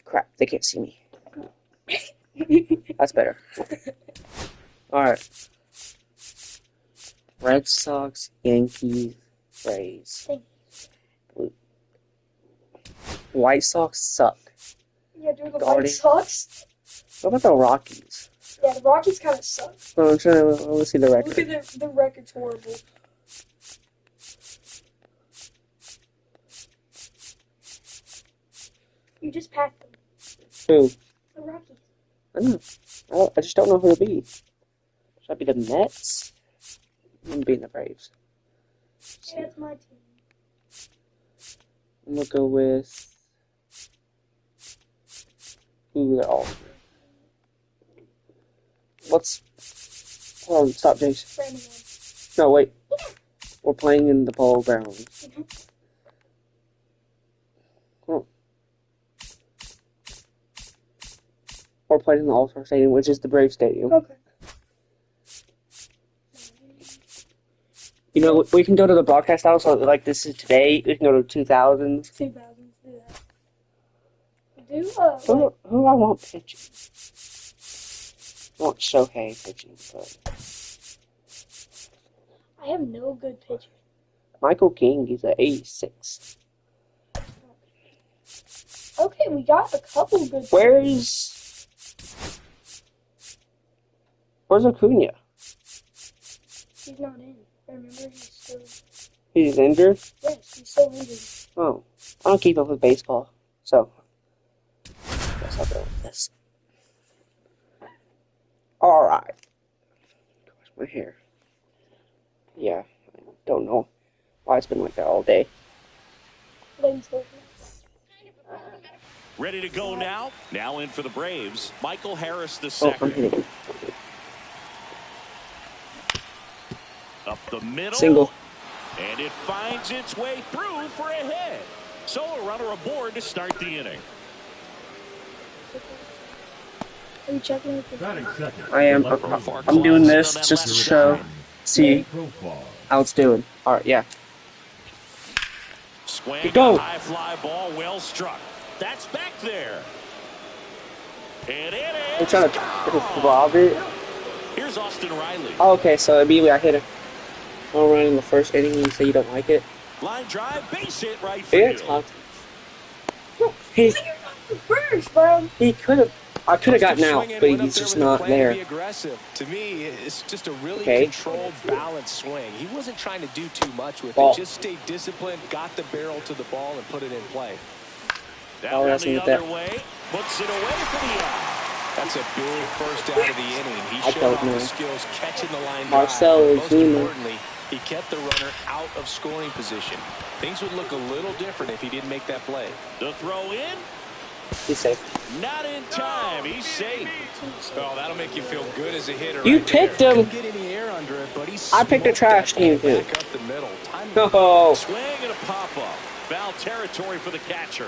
Crap, they can't see me. That's better. Alright. Red Sox, Yankees, Rays. Blue. White Sox suck. Yeah, dude, the White Guardians. Sox. What about the Rockies? Yeah, the Rockies kind of suck. I'm trying to let's see the record. Look at the record's horrible. You just packed them. Who? The Rockies. I know. I just don't know who it'll be. Should I be the Mets? I'm gonna be in the Braves. Yeah, that's my team. I'm gonna go with. Ooh, they're all. Let's. Hold on, stop, Jace. Brandon. No, wait. We're playing in the Polo Grounds. Come on. We're playing in the All-Star Stadium, which is the Brave Stadium. Okay. You know, we can go to the broadcast house, so like this is today. We can go to 2000. 2000s, do that. Who I want pitching? I want Shohei pitching, but I have no good pitcher. Michael King, he's an 86. Okay, we got a couple good. Where's Acuna? He's not in. Remember, He's injured? Yes, he's still injured. Oh, I don't keep up with baseball, so I guess I'll go with this. Alright. Gosh, my hair. Yeah, I don't know why it's been like that all day. Ready to go now? Now in for the Braves, Michael Harris the Oh, I'm second. hitting. Up the middle. Single. And it finds its way through for a hit. So a runner aboard to start the inning. Are you checking with the I am. I'm doing this just to show, see how it's doing. Alright, yeah. Swing, Go. high fly ball, well struck. That's back there. And it I'm is trying to rob it. Here's Austin Riley. Oh, okay, so immediately I hit it. I'll run in the first inning and you say you don't like it. Line drive, base hit right Yeah, field. it's hot. He first, bro. could have. I could have gotten out, but he's just not there. To me, it's just a really Okay. controlled, balanced swing. He wasn't trying to do too much with Ball. it. Just stayed disciplined, got the barrel to the ball, and put it in play. Down Oh, on that's the with other that. way, puts it away for the out. That's a big first out of the inning. He I showed don't off know. his skills catching the line Marcell drive. Most Ozuna. importantly, he kept the runner out of scoring position. Things would look a little different if he didn't make that play. The throw in, He's safe. not in time. He's safe. Oh, that'll make you feel good as a hitter. You right picked there. him. Couldn't get any air under it, but he I picked a smoked trash that team, ball too. back up the middle. Time Oh, Swing and a pop-up. Foul territory for the catcher.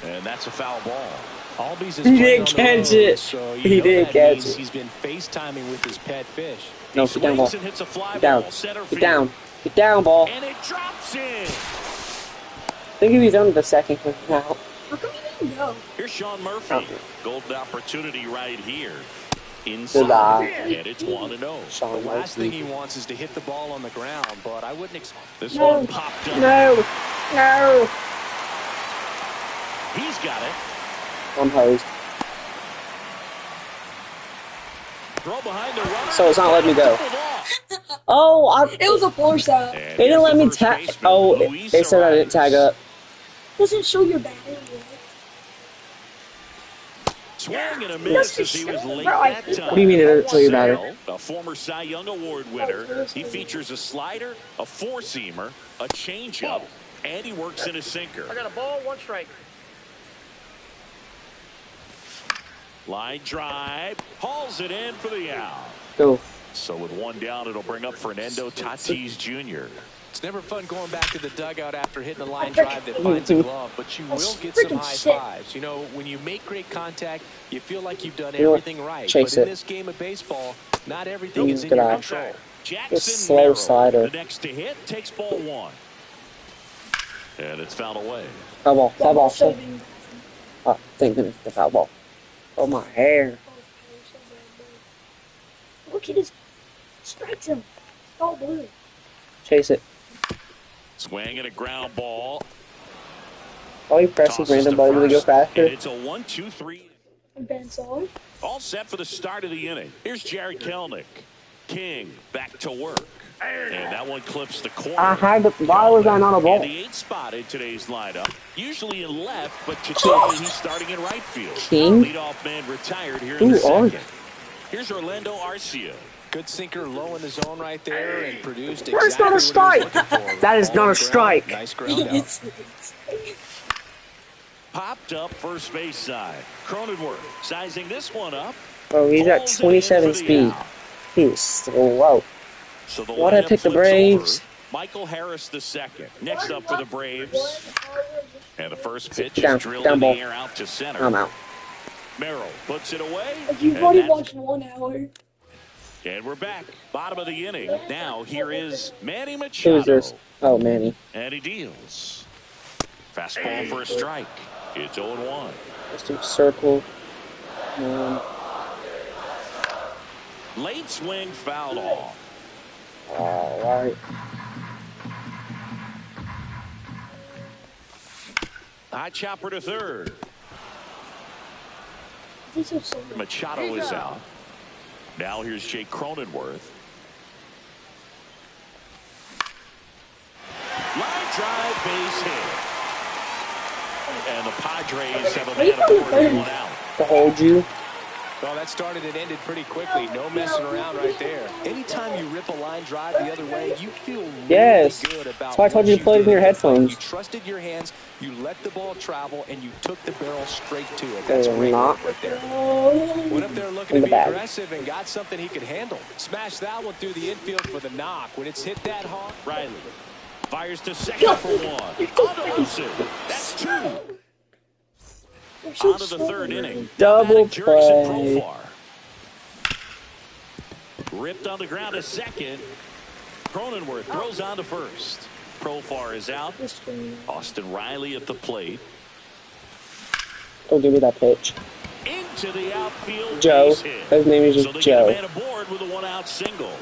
And that's a foul ball. Albies is He playing didn't on the catch road, it. So He you know didn't that catch means it. He's been FaceTiming with his pet fish. no, He get down, ball. swings and hits a fly Get down. ball center Get field. down. Get down, ball. And it drops in. Think if he's on the second now. How come you didn't go? Here's Sean Murphy. Oh. Golden opportunity right here. Goodbye. Inside. And it's 1-0. Sean The last thing Murphy. he wants is to hit the ball on the ground, but I wouldn't expect This No. one popped up. No. No. He's got it. I'm hosed. Throw behind the runner. So it's not letting me go. Doubled off. Oh, It was a force out. And they didn't here's let the me first tag. baseman, Oh, Luis they said I didn't tag Arias. up. Doesn't show your batting. Swing and a Must miss be as he was sure, late bro, I that think- time. What do you mean it doesn't show your batter? Sale, a former Cy Young Award winner. He features a slider, a four-seamer, a changeup, and he works in a sinker. I got a ball, 1 strike. Line drive, hauls it in for the out. Go. So with one down, it'll bring up Fernando Tatis Jr. it's never fun going back to the dugout after hitting a line drive that finds a glove, but you will get some freaking high shit. fives. You know, when you make great contact, you feel like you've done You know what? everything right. Chase but in it. this game of baseball, not everything is in Good your eye. control. Jackson slow Merrill, slider. the next to hit, takes ball 1. And it's fouled away. Foul ball. Foul ball. So did- Oh, thank goodness, the foul ball. Oh, my hair. Look, he just strikes him. All blue. Chase it. Swing and a ground ball. Oh, he presses Tosses random to buttons to go first, and faster. it's a 1-2-3. And Ben Solomon. All set for the start of the inning. Here's Jared Kelnick. King back to work. And that one clips the corner. I had the. Why was I not a In ball? the 8th spot in today's lineup. Usually in left, but today he's starting in right field. King? Leadoff man retired here in Who the are second. Here's Orlando Arcia. Good sinker low in the zone right there and produced That's exactly not a what strike. he was looking for. That is Ball not a on ground, strike. Nice ground out. It's- Popped up first base side. Cronenworth sizing this one up. Oh, he's at Pulls it in 27 for the speed. out. He's slow. So the Why'd I lineup pick the flips Braves? over. Michael Harris the second. Next up for the Braves. And the first pitch Down, is drilled down in ball. the air out to center. I'm out. Merrill puts it away. Like you've and already that's- watched 1 hour. And we're back. Bottom of the inning. Now here is Manny Who Machado. is this? Oh, Manny. And he deals. Fastball for a strike. It's 0-1. Let's do circle. Late swing fouled off. All right. High chopper to third. This is so Machado is out. Now here's Jake Cronenworth. Line drive, base hit. And the Padres have a man aboard and one out. To hold you. Well, that started and ended pretty quickly. No messing around right there. Anytime you rip a line drive the other way, you feel really Yes. good about That's why I told what you to play it in did. your headphones. You trusted your hands, you let the ball travel, and you took the barrel straight to it. That's great not. work right there. Oh. Went up there looking In to the be bag. aggressive and got something he could handle. Smashed that one through the infield for the knock. When it's hit that hard. Riley fires to second for one. Onto Olsen. That's two. They're so On to the slow. third inning. Double Automatic jerks at play. Profar. Ripped on the ground to second. Cronenworth throws on to first. Profar is out. This game. Austin Riley at the plate. Don't give me that pitch. Into the outfield. Joe. Base hit. His name is So just they Joe. get a man aboard with a one-out single.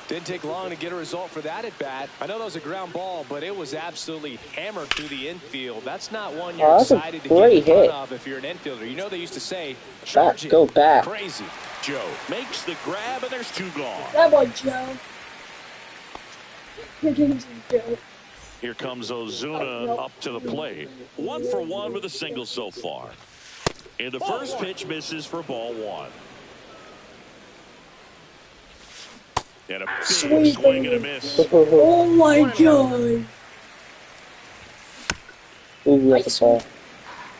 Didn't take long to get a result for that at bat. I know that was a ground ball, but it was absolutely hammered through the infield. That's not one you're Oh, that's a excited to get great in front hit. of if you're an infielder. You know they used to say, charge it. Go back. Crazy. Joe makes the grab, and there's two gone. That boy Joe. You're giving some Joe. Here comes Ozuna up to the plate. 1 for 1 with a single so far. And the first pitch misses for ball one. And a big Sweet swing and a baby. miss. Oh my god. Ooh, that's a ball.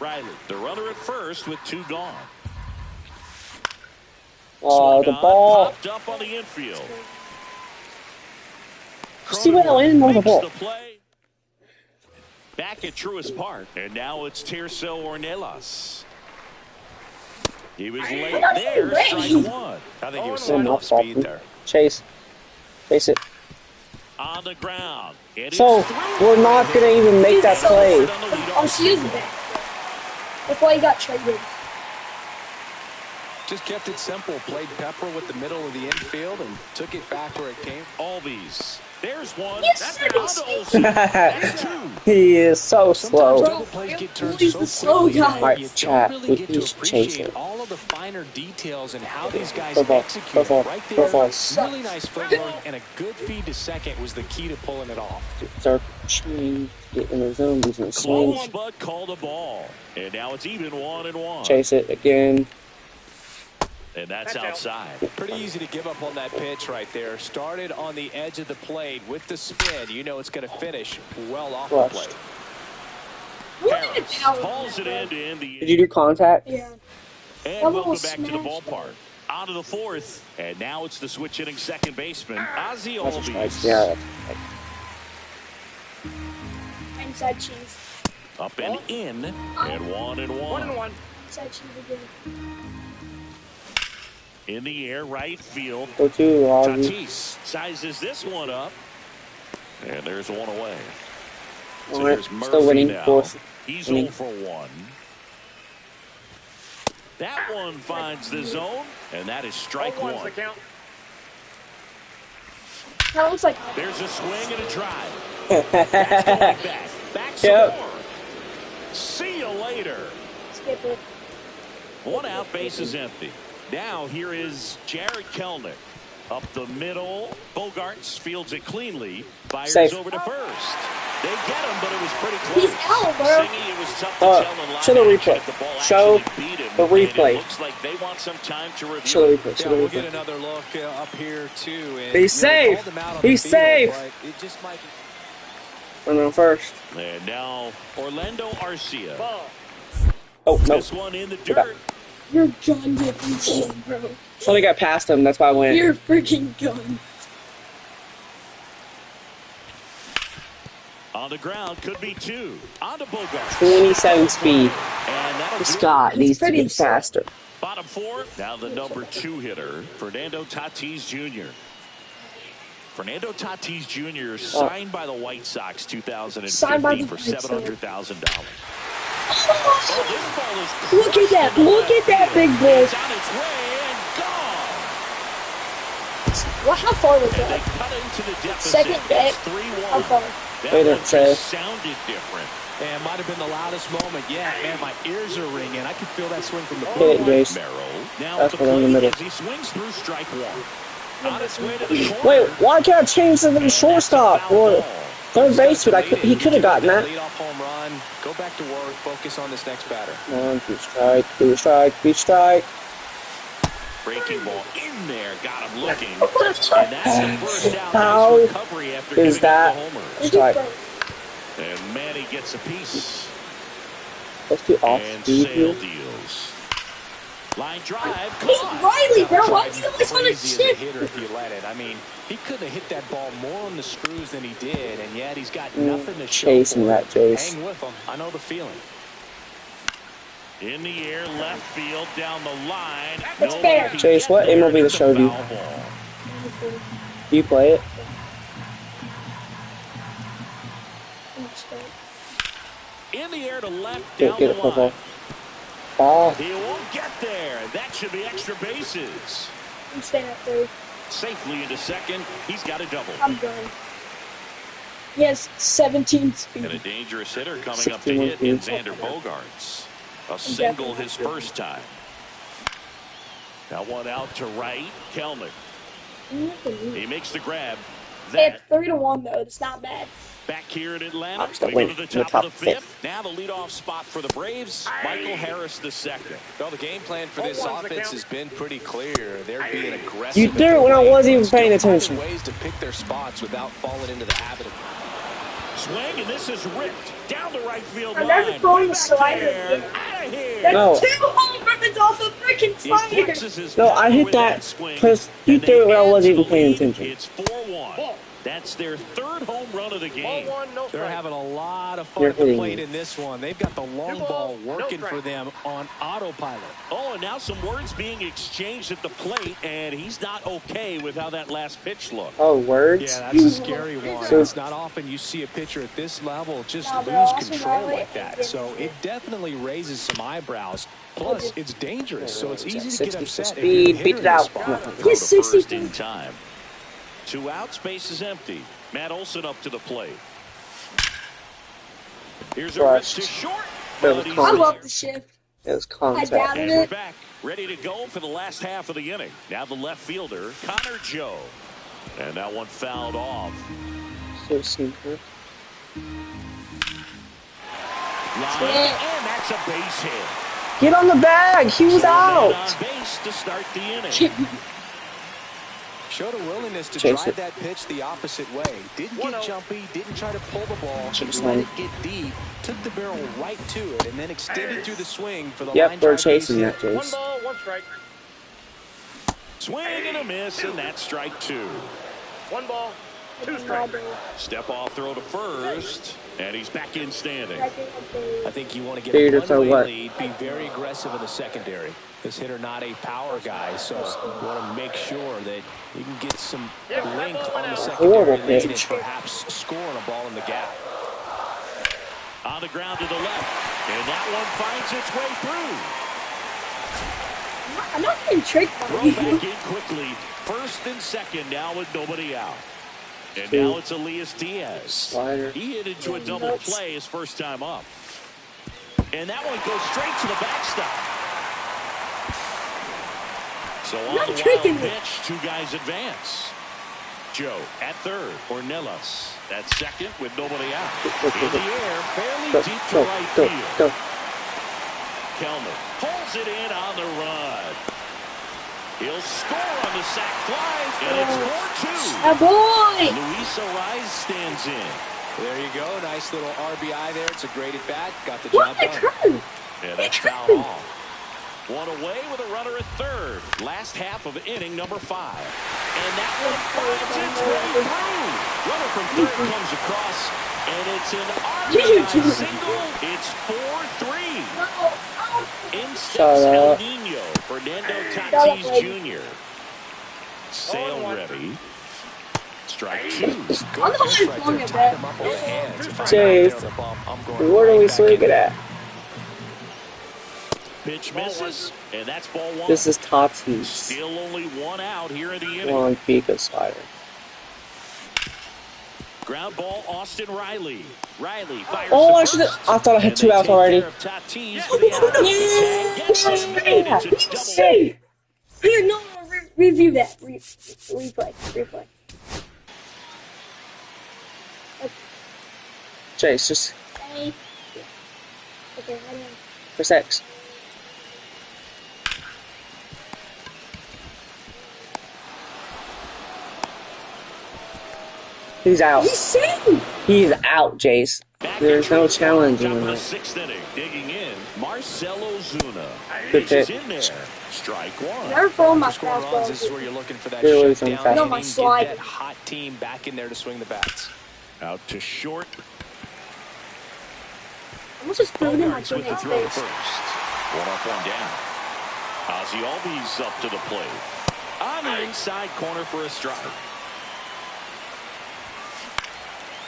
Riley, the runner at first with two gone. Oh, Swung the on, ball. popped up on the infield. See where that landed on the Makes ball. the play. Back at Truist Park, and now it's Tirso Ornelas. He was late there, strike one. I think he was Oh, setting no. off speed there. Chase. Chase it. On the ground. And So, it's through. we're not going to even make that play. On the leadoff Oh, she is single. back. That's why he got traded. Just kept it simple. Played Pepper with the middle of the infield and took it back where it came. Albies. There's one. Yes, That's sir, down yes, to sir. Olsen. That's two. He is so Sometimes slow. double plays get turned He's so the slow quickly guy. that Alright, you chat, don't really get to he's appreciate chasing. all of the finer details and how these guys Football, execute. football, Right there, football. really nice footwork and a good feed to second was the key to pulling it off. Start change, get in the zone, using Close, swings. but called a ball. And now it's even 1-1. Chase it again. And that's outside. Pretty easy to give up on that pitch right there. Started on the edge of the plate with the spin. You know it's going to finish well off the Crushed. plate. Harris hauls it in to end the Did you do contact? Yeah. And That welcome little back to the smash. ballpark. On to the fourth. And now it's the switch hitting second baseman, Ozzie That's a strike. Albies. Yeah. Inside cheese. Up and in. And 1-1. Inside cheese again. In the air, right field. Go to Ozzy. Tatis sizes this one up. And there's one away. So Alright, here's Murphy still winning. now. Fourth. He's Winning. 0 for 1. That one finds the zone, and that is strike one. That looks like There's a swing and a drive. That's going back. Back some Yep. more. See you later. skip it. One out, base is empty. Now here is Jared Kelnick. Up the middle. Bogarts fields it cleanly. Fires Safe. over to first. They get him, but it was pretty close. He's out, bro. Singy, it was tough to tell in live show the action replay. if the ball Show actually beat him, the and replay. It looks like they want some time to review. Show the it. replay. Yeah, Show the we'll get replay. another look up here too. And, He's safe. called him out on He's the field, safe. but it just might be... Running on first. And now Orlando Arcia. Oh, no. This one in the dirt. You're John Dickinson, bro. Somebody got past him. That's why I went. You're freaking done. On the ground, could be 2. On to Bogarts. 27 speed. And that'll This do it. guy needs to pretty get faster. Bottom 4. Now the number 2 hitter, Fernando Tatis Jr. Fernando Tatis Jr. signed by the White Sox 2015 Signed by the for White Sox. $700,000. Look at that. Look at that big ball. It's on its way and gone. Well, how far was And they that? cut into the deficit. Second bet. It's 3-1. How far? That Later, one Trey. just sounded different. And it might have been the loudest moment yet. Man, my ears are ringing. I can feel that swing from the Hit it, Jace. Merrill now That's at the what I'm in the plate middle. as he swings through strike 1. On its way to the corner. Wait, why can't I change to the shortstop or third baseman? He could have gotten that. Lead off home run. Go back to work. Focus on this next batter. Come on, be strike, be strike, be strike. Breaking ball in there, got him looking. And that's the first out. How Nice recovery after is giving up that the homer. strike? And Manny gets a piece. Let's do off And speed Sale here. deals. Line drive, He's caught. Riley, bro. Why Drive is you he always on a crazy as a shift? hitter if you let it. I mean, he couldn't have hit that ball more on the screws than he did, and yet he's got nothing to show Chasing for that, it. Jace. Hang with him. I know the feeling. In the air, left field, down the line. It's Nobody fair. can Chase, get what there. MLB The It's a Show do you? foul ball. Do you play it? In the air to left, Get, down get the it, football. line. Ball. He won't get there. That should be extra bases. I'm staying at 3. Safely into second. He's got a double. I'm done. He has 17 speed. And a dangerous hitter coming up to 61 hit in feet. Xander Bogarts. A single his first time. Now one out to right. Kelnick. He makes the grab. It's That 3-1 though. It's not bad. back here in Atlanta. I'm still We go to winning the in the top top of the 5th. Now the leadoff spot for the Braves. Michael Harris the second. Well, the game plan for this offense has been pretty clear. They're being aggressive. You threw it when I wasn't even paying Still attention. finding ways to pick their spots without falling into the habit of Swing, and this is ripped down the right field I'm line. never throwing Back slider. there. Out of here. That's No. 2 home runs off the freaking He fire. flexes his No, I power hit with that swing, because you and threw they it when I add wasn't to even the paying lead. attention. It's 4-1. That's their 3rd home run of the game. They're having a lot of fun You're at the hitting plate me. in this one. They've got the long ball working for them on autopilot. Oh, and now some words being exchanged at the plate, and he's not okay with how that last pitch looked. Oh, words? Yeah, that's a scary one. So- It's not often you see a pitcher at this level just No, lose they're also control Riley like that. and So it definitely raises some eyebrows. Plus, it's dangerous, so it's easy to 60 get for upset if speed, you're the beat hitter it in this out. spot. No. Throw to He's 60 first in time. 2 outs, base is empty. Matt Olson up to the plate. Here's a Crushed. wrist to short. That was but he's I calm. there. love the shift. It was I contact. doubted And we're it. back, ready to go for the last half of the inning. Now the left fielder, Connor Joe. And that one fouled off. So simple. Line, and that's a base hit. Get on the bag. He was So a man out. on base to start the inning. Showed a willingness to Chase drive it. that pitch the opposite way. Didn't get jumpy, didn't try to pull the ball, Chase just let one. it get deep, took the barrel right to it, and then extended through the swing for the line Yep, we're drive chasing base that, hit. Jace. Swing and a miss, and that's strike 2. Step off throw to first, and he's back in standing. I think you want to get Figured a it's a one-way what? lead, be very aggressive in the secondary. This hitter not a power guy, so you want to make sure that you can get some length on the secondary Horrible lane and pitch. perhaps score on a ball in the gap. On the ground to the left. And that one finds its way through. I'm not getting tricked by Throw you. back in quickly. First and second now with nobody out. And now it's Elias Diaz. Slider. He hit into a double play his first time up. And that one goes straight to the backstop. So on the wild pitch, two guys advance. Joe at third. Ornelas at second with nobody out. In the air, fairly deep to right field. Kelmer pulls it in on the run. He'll score on the sac fly, and it's 4-2. Oh boy! Luis Arraez stands in. There you go. Nice little RBI there. It's a great at bat. Got the What? job I done. curved. Yeah, that's foul off. One away with a runner at third. Last half of inning number 5. And that one finds its way through. Runner from third comes across, and it's an RBI single. It's 4-3. In steps El Nino, Fernando Tatis Jr. Sail ready. Strike 2. I'm the one flung it back. Chase, what are we swinging at? Pitch misses, and that's ball 1. This is Tatis. Still only 1 out here in the inning. Come on, be a good slider. Ground ball, Austin Riley. Riley fires Oh, to I should have. first, I thought I had and 2 they outs take already. care of Tatis for the out. Gets him, and it's a double. Hey! Here, no, review that. Replay. Chase, just Okay, hold on. press X. He's out. He's saying! He's out, Jace. Back There's in no Toronto, challenging top of the it. 6th inning, digging in. Marcell Ozuna. Good Pitches pitch. in there. Strike 1. Never throw my Scoring runs, this is fastball. where you're looking for that Good away shutdown from No, my inning, slide. get that hot team back in there to swing the bats. Out to short. I'm just throwing in my Bogarts with the teammate's throw face. first. 1 up, 1 down. Ozzy Albies up to the plate. On the inside corner for a strike.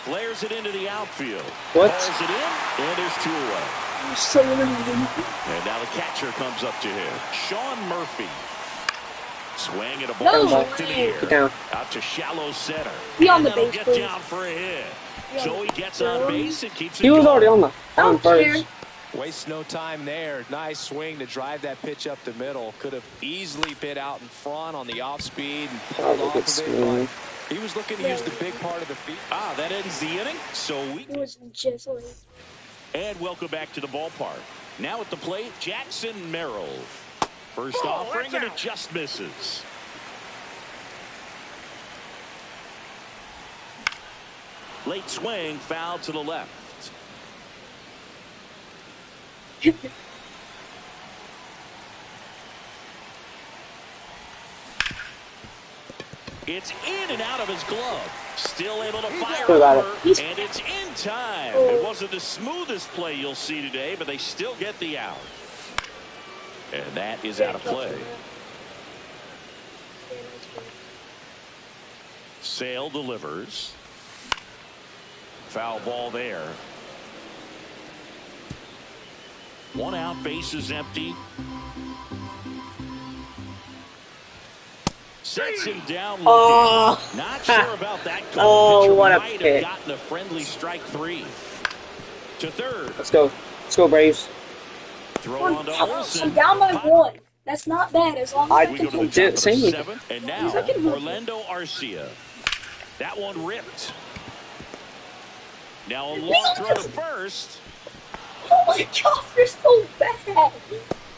Flares it into the outfield. What? Calls it in, and there's 2 away. I'm so limited. And now the catcher comes up to him. Sean Murphy. Swing at a No ball up to the way. air. Get down. Out to shallow center. Be on the And that'll base, get please. down for a hit. Be on So the he gets base. on base and keeps it He was going. already on the Don't care. first. Wastes no time there. Nice swing to drive that pitch up the middle. Could have easily been out in front on the off speed and pulled Oh, off good of it. swing. But he was looking to use the big part of the field. Ah, that ends the inning. So we It was just like... and welcome back to the ballpark. Now at the plate, Jackson Merrill. First offering, and it just misses. Late swing, foul to the left. It's in and out of his glove. Still able to fire Good at over, and it's in time. It wasn't the smoothest play you'll see today, but they still get the out. And that is out of play. Sale delivers. Foul ball there. 1 out, base is empty. Sets him down looking. Oh. Not sure about that call. Oh, Pitcher what a might pick. have gotten a friendly strike 3. To third. Let's go. Let's go, Braves. Throw on to I'm Olsen. down by 1. That's not bad as long as I I We can go to the hold top it. of the Same. 7th. And now, Second one. Orlando Arcia. That one ripped. Now a long throw to first. Oh my god, they're so bad.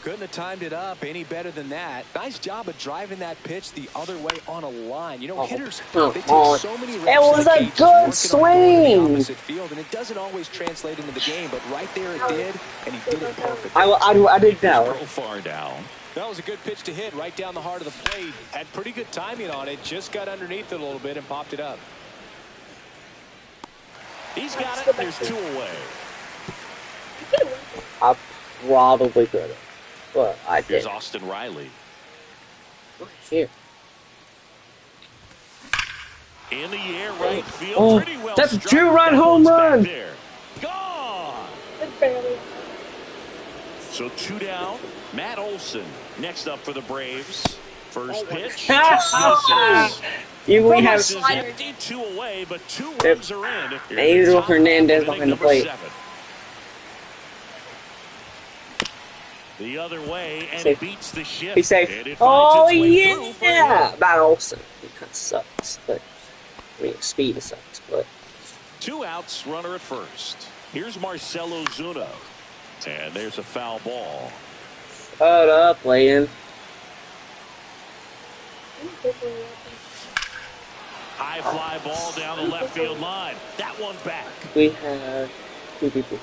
Couldn't have timed it up any better than that. Nice job of driving that pitch the other way on a line. You know, hitters, they take so many reps. It was a in the cages good working on the swing. opposite field, and it doesn't always translate into the game, but right there it did, and he did it perfect. I did that one. Throw far down. That was a good pitch to hit right down the heart of the plate. Had pretty good timing on it. Just got underneath it a little bit and popped it up. He's got it. There's 2 away. I probably could have. But I Here's did. Austin Riley. Here. In the air, right field. Oh, Pretty well that's a struck. 2-run That home one's back run. there. Gone. barely. So 2 down. Matt Olson next up for the Braves. First pitch. Ah! Misses. We have This is empty, 2 away, but 2 Yep. runs are in. Angel Hernandez Inning behind the number plate. 7. The other way, and Safe. beats the shift. Be safe. And it Oh, finds its way through for yeah! him. Matt Olson. He kind of sucks, but I mean, speed sucks, but 2 outs, runner at first. Here's Marcelo Zuna. And there's a foul ball. shut up, Layton. High fly ball down the left field line. That one back. We have 2 people.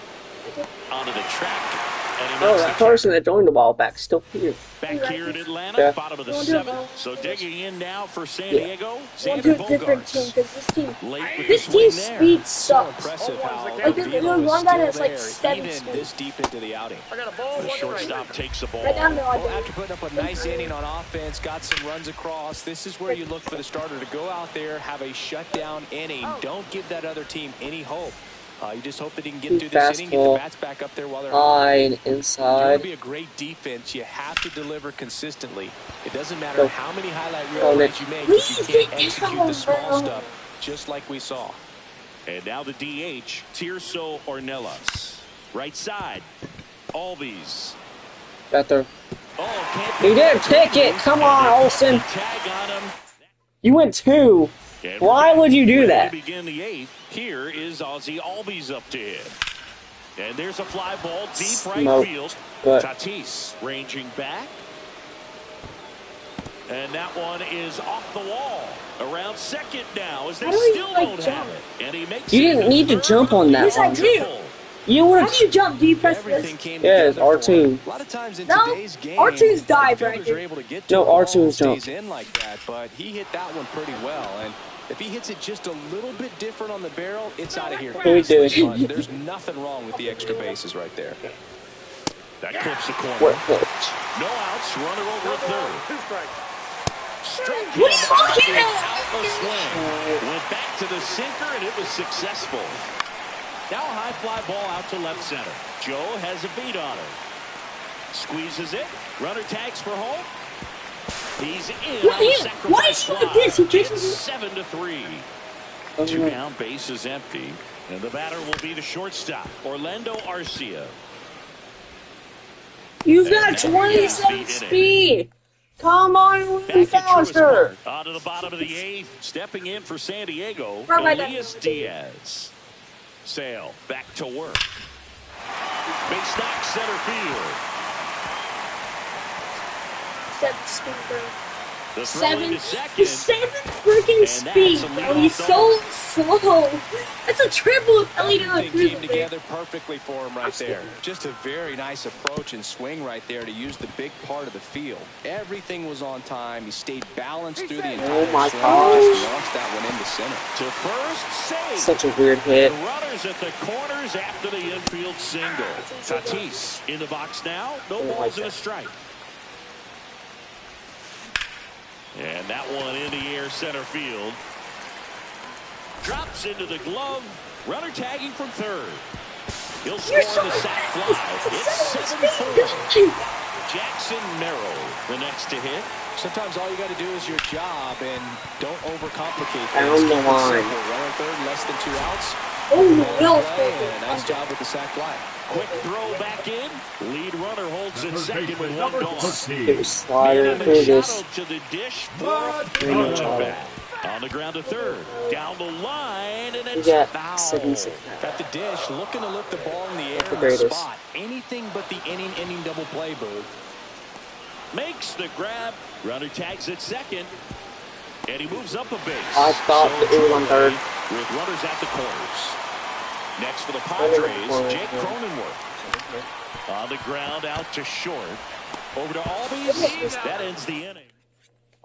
Onto the track. And he Oh, makes that the person that joined the ball back still here. back here in Atlanta, Yeah. bottom of the We'll do it, 7th. Mo. So digging in now for San Yeah. Diego, We'll Xander do a different team Bogaerts. because this team, Late with this the swing team's there. speed So sucks. impressive how Like, the there's velo is one guy still that's like there, 7 even speed. this deep into the outing. The shortstop takes the ball. Right down there, I Well, after believe. putting up a nice inning on offense, got some runs across, this is where you look for the starter to go out there, have a shutdown inning. Don't give that other team any hope. You just hope that he can get through this inning, get the Fastball. bats back up there while they're High and If you want inside. to be a great defense, you have to deliver consistently. It doesn't matter Go. how many highlight reel Go, plays Nick. you make Please if you can't get execute the small down. stuff, just like we saw. And now the DH, Tirso Ornelas. Right side, Albies. Got there. Oh, can't He didn't pick it. Come on, Olsen. Tag on him. You went 2. And Why would you do ready that? To begin the 8th, here is Ozzie Albies up to hit. And there's a fly ball deep right Smoked, field. but- Tatis ranging back. And that one is off the wall. Around second now as they How do we, still like, don't jump? have it. And he makes You it didn't to need to third jump with on a that Yes, I one. do. triple. You would How have. do you jump? Do you press Everything this? came Yes, together for R2. him. A lot of times in No, today's game, R2's dive right fielders there. are able to get to No, the ball R2's and jump. stays in like that, but he hit that one pretty well. And if he hits it just a little bit different on the barrel, it's out of here. we do? But there's nothing wrong with the extra bases right there. That clips the corner. What? What? No outs, runner over at third. Struck him What are you looking out at? a swing. Went back to the sinker, and it was successful. Now a high fly ball out to left center. Joe has a beat on it. Squeezes it. Runner tags for home. He's in What on the is- why is sacrifice he like fly. this? He chases It's it. 7-3. Oh, 2 no. down, base is empty. And the batter will be the shortstop, Orlando Arcia. You've And got that 27 is the inning. speed. Come on, move Back at Truist faster. Park, onto the bottom of the 8th. Stepping in for San Diego, Right back Elias up. Diaz. Sale back to work. Base knock center field. 7 speed, bro. The throw 7. into He's second. 7 freaking that's speed, a bro. leadoff He's so slow. That's a triple if Ellie doesn't Everything prove came it. together perfectly for him right there. Just a very nice approach and swing right there to use the big part of the field. Everything was on time. He stayed balanced through the entire Oh my swing. gosh. Just launched that one into center. To first, save. Such a weird hit. The runners at the corners after the infield single. Tatis in the box now. No balls and a strike. And that one in the air center field. Drops into the glove. Runner tagging from third. He'll score You're so the sac fly. It's 7-4. Jackson Merrill, the next to hit. Sometimes all you got to do is your job and don't overcomplicate Down things. the Keep it line. simple. Runner third, less than 2 outs. Oh, no, Play, and a nice job with the sac fly. Quick throw back in. Lead runner holds at second with one gone. It was slider Man in through the this. shadow to the dish for a Green pitch ball. back. On the ground to third. Down the line, and We it's got foul. 76. Got the dish, looking to lift the ball in the air the in the greatest. spot. Anything but the inning double play, Boo. Makes the grab. Runner tags at second. And he moves up a base. I thought So it was on third. with runners at the corners. Next for the Runner at the Padres, corners, Jake yeah. Cronenworth. On the ground, out to short. Over to Albies. That ends the inning.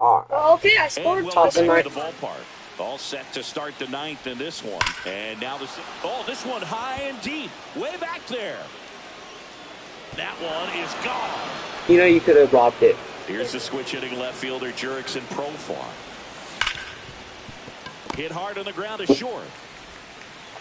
Ah, Okay, I And scored. welcome Toss him back right. to the ballpark. All set to start the 9th in this one. And now this one high and deep. Way back there. That one is gone. you know you could have robbed it. Here's the switch hitting left fielder Jurickson Profar. Hit hard on the ground to short.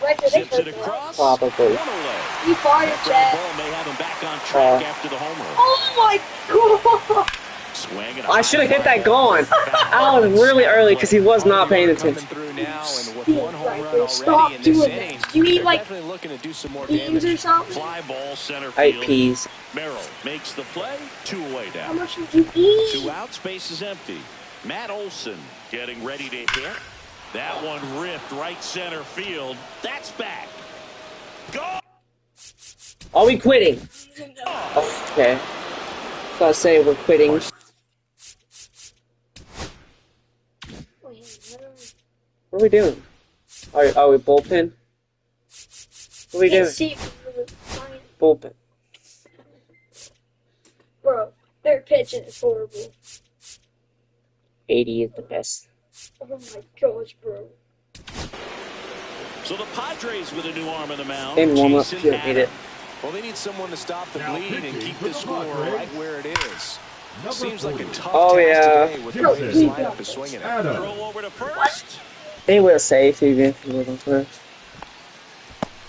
Right there, they Zips it hurt that. across. Probably. One away. You fired, That ground Chad. ball may have him back on track after the home run. Oh my god! Swing and a I high should have hit fly that ball. going. Foul. I was really early because he was not Hardy paying Moore coming attention. through now, and with Yeah, one home right run there. already Stop in this doing that. inning, You need they're like definitely looking to do some more beans or damage. something? Fly ball center I ate field. peas. Merrill makes the play. 2 away How down. much did you eat? 2 out. Space is empty. Matt Olson getting ready to hit. That one ripped right center field. That's back. Go! Are we quitting? Okay. So I say we're quitting. What are we doing? Are we bullpen? What are we doing? Can't see it from the line. Bullpen. Bro, their pitching is horrible. 80 is the best. Oh my gosh, bro. So the Padres with a new arm in the mound. Didn't warm up. Jason Should have Adam. it. Well, they need someone to stop the Now bleed and pitching keep for the the score Padres. right where it is. Number Seems like a 40. tough Oh, task yeah. today with the way this lineup is swinging it. Adam. Throw over to first. They will save even if he wasn't first.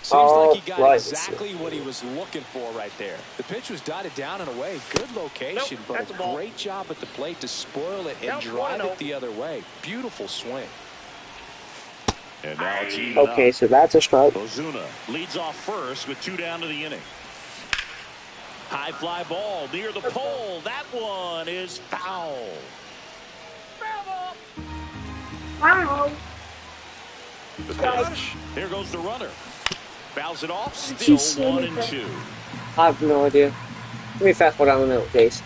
Seems Oh, like he got right. exactly what he was looking for right there. The pitch was dotted down and away. Good location, but that's a a ball. great job at the plate to spoil it and drive it the other way. Beautiful swing. And now it's even Okay, up. so that's a strike. Ozuna leads off first with 2 down to the inning. High fly ball near the pole. That one is foul. Wow. The pitch. Here goes the runner. Fouls it off. She's Still so 1 and good. 2. I have no idea. Let me fastball down the middle, Jace.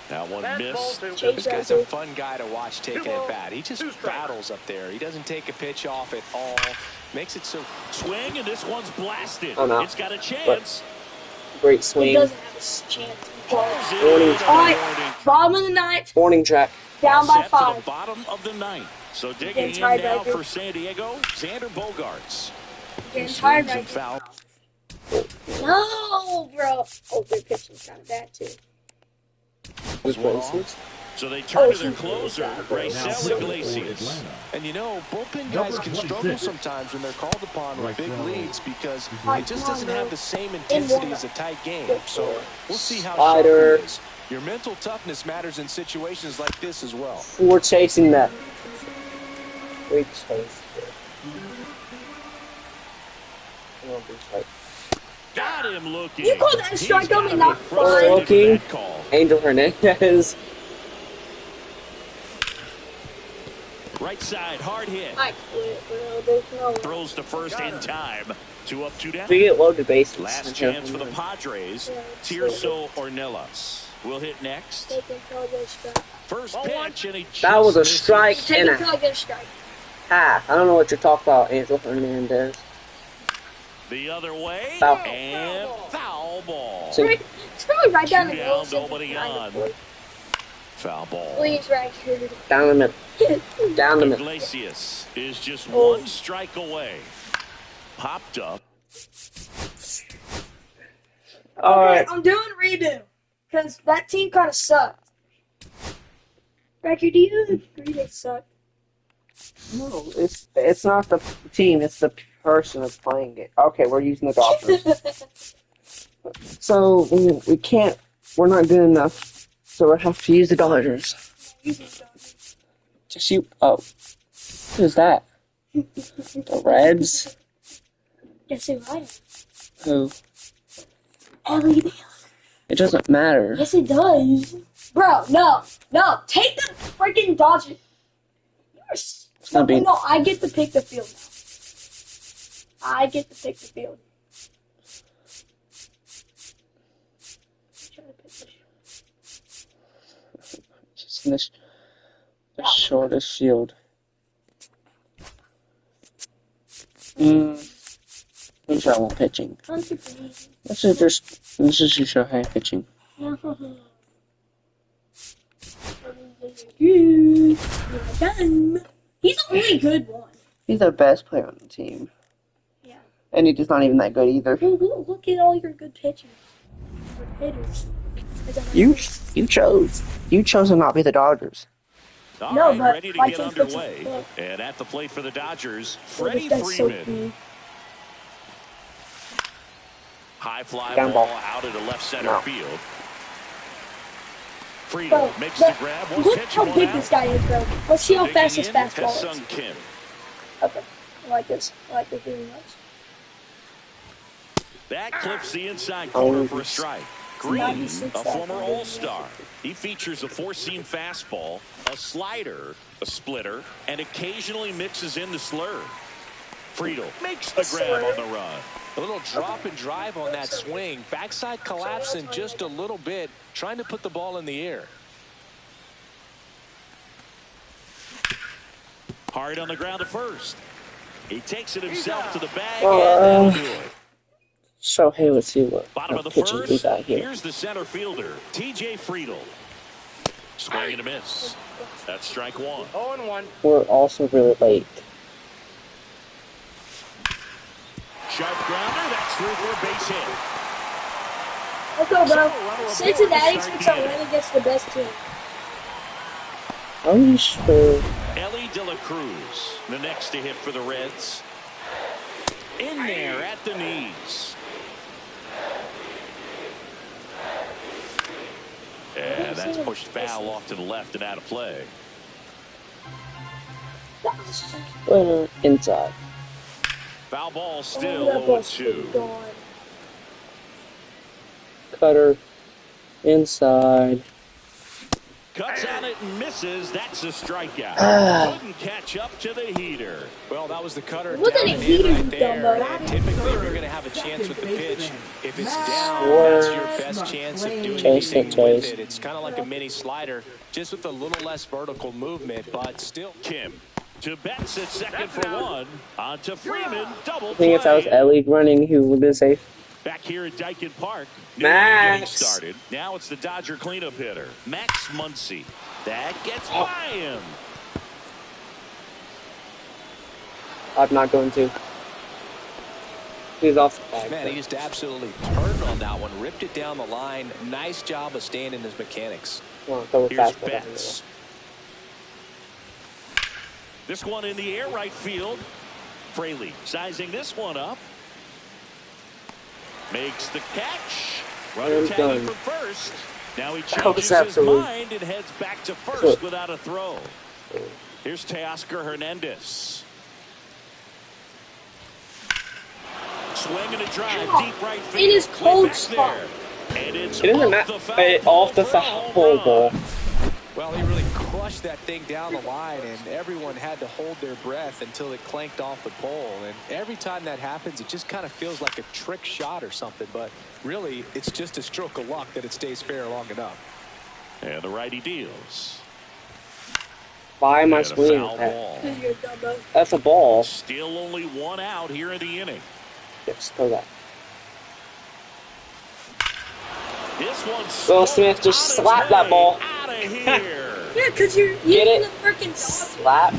That one missed. Chase This guy's a Rapper. fun guy to watch taking at bat. He just battles up there. He doesn't take a pitch off at all. Makes it so. Swing, and this one's blasted. Oh, no. It's got a chance. Great He swing. doesn't have a chance. Pulls it Warning. in. Alright. Warning. Bottom of the ninth, Warning track. down by Set to the 5. bottom of the 9th. So digging Getting in tired now right here. for San Diego, Xander Bogaerts. Getting tired Swings right and foul. No, bro. Oh, their pitching's kind of bad, too. Who's One places? off. So they turn to their he's closer, really Now Raycel pitching for Iglesias. Atlanta. And you know, bullpen Number guys can 26. struggle sometimes when they're called upon with Right big throw. leads because Right it just throw. doesn't have the same intensity as a tight game. So we'll see how Slider. sharp he is. Your mental toughness matters in situations like this as well. We're chasing that. We chased it. Come on, big strike. Got him looking. You call that a strike, He's gotta and not be frustrated with looking. that call. Angel Hernandez. Right side, hard hit. I quit, bro. There's no way. Throws to first in time. 2 up, 2 down. We get loaded bases. Last Okay. chance for the Padres. Yeah. Tirso Ornelas will hit next. They can call that a strike. First pitch, and he That was a just misses. strike They and can a call that a strike. half. I don't know what you're talking about, Angel Hernandez. The other way, Foul. and foul ball. So- Right, it's probably right down the Two middle. down, so nobody it's kind on. of cool. Foul ball. Please, right here. Down the middle. Down the middle. Iglesias is just Oh. 1 strike away. Popped up. Alright. I'm doing redo. Because that team kind of sucked. Becky, do you agree they suck? No, it's not the team, it's the person that's playing it. Okay, we're using the Dodgers. So we can't, we're not good enough. So we have to use the Dodgers. Just shoot. Oh, who's that? The Reds? Guess who I am? Who? Ellie. It doesn't matter. Yes, it does. Bro, no. Take the freaking Dodgers. gonna be- No, I get to pick the field now. I get to pick the field. Just in the shortest field. Let's try one pitching. Hunter, please. Let's just show high pitching. You're done. He's the only good one. He's the best player on the team. Yeah. And he's not even that good either. Look at all your good pitchers. Or hitters. You chose to not be the Dodgers. All No, right, but ready to why get can't fix underway. it? And at the plate for the Dodgers, Oh, Freddie this guy's so Freeman. mean. High fly Down ball ball. out into left center No. field. Freedom Bro, makes but the grab. One look pitch, how one big out. this guy is, bro. Let's see how So fast his digging in, fastball Ha-Sung is. Kim. Okay, I like this. I like this really much. That clips the inside corner for a strike. Green, 96 a former seconds. All-Star. He features a four-seam fastball, a slider, a splitter, and occasionally mixes in the slur. Friedel makes the grab on the run. A little drop and drive on that swing. Backside collapsing just a little bit, trying to put the ball in the air. Hard on the ground at first. He takes it himself to the bag, and that'll do it. So hey, let's see what Bottom of the pitching we first, got here. here's the center fielder, T.J. Friedel. Swing and a miss. That's strike one. 0-1. We're also really late. Sharp grounder, that's through for a base hit. Let's go, bro. Cincinnati thinks I'm winning against the best team. Are you sure? Ellie De La Cruz, the next to hit for the Reds. In there at the knees. And that's pushed foul off to the left and out of play. Winner inside. Foul ball Oh, still that ball's 0-2. gone. Cutter inside. Cuts on it and misses. That's a strikeout. Couldn't catch up to the heater. Well, that was the cutter Look at down the and heater, in you right there. dumbo. And typically, you're going to have a chance with the pitch. If it's down, that's your best chance of doing Chase anything it, with Chase. it. It's kind of like a mini slider, just with a little less vertical movement, but still. Kim to Betts at second for one. On to Freeman. Double I think if that was play. Ellie running, he would have been safe. Back here at Daikin Park. New Max. inning getting started. Now it's the Dodger cleanup hitter, Max Muncy. That gets by him. I'm not going to. He's off the bag. Man, he just absolutely turned on that one, ripped it down the line. Nice job of staying in his mechanics. Come on, throw it Here's fast down the Betts. This one in the air right field. Fraley sizing this one up. Makes the catch. Runner And tagging done. for first. Now he That was changes his absolute. mind and heads back to first without a throw. Here's Teoscar Hernandez. Swing and a drive, deep right field. It is Way cold back spot. there. And it's It isn't off that the foul off the pole for a foul home pole run. ball. Well, he really crushed that thing down the line, and everyone had to hold their breath until it clanked off the pole. And every time that happens, it just kind of feels like a trick shot or something. But really, it's just a stroke of luck that it stays fair long enough. And the righty deals. Why am I And a swinging foul at that? ball. Because you're a dumbo. That's a ball. Still only one out here in the inning. Yes, throw that. This one Will Smith just slapped that ball. Out of here. Yeah, because you're Get eating it? the freaking dog. Slap.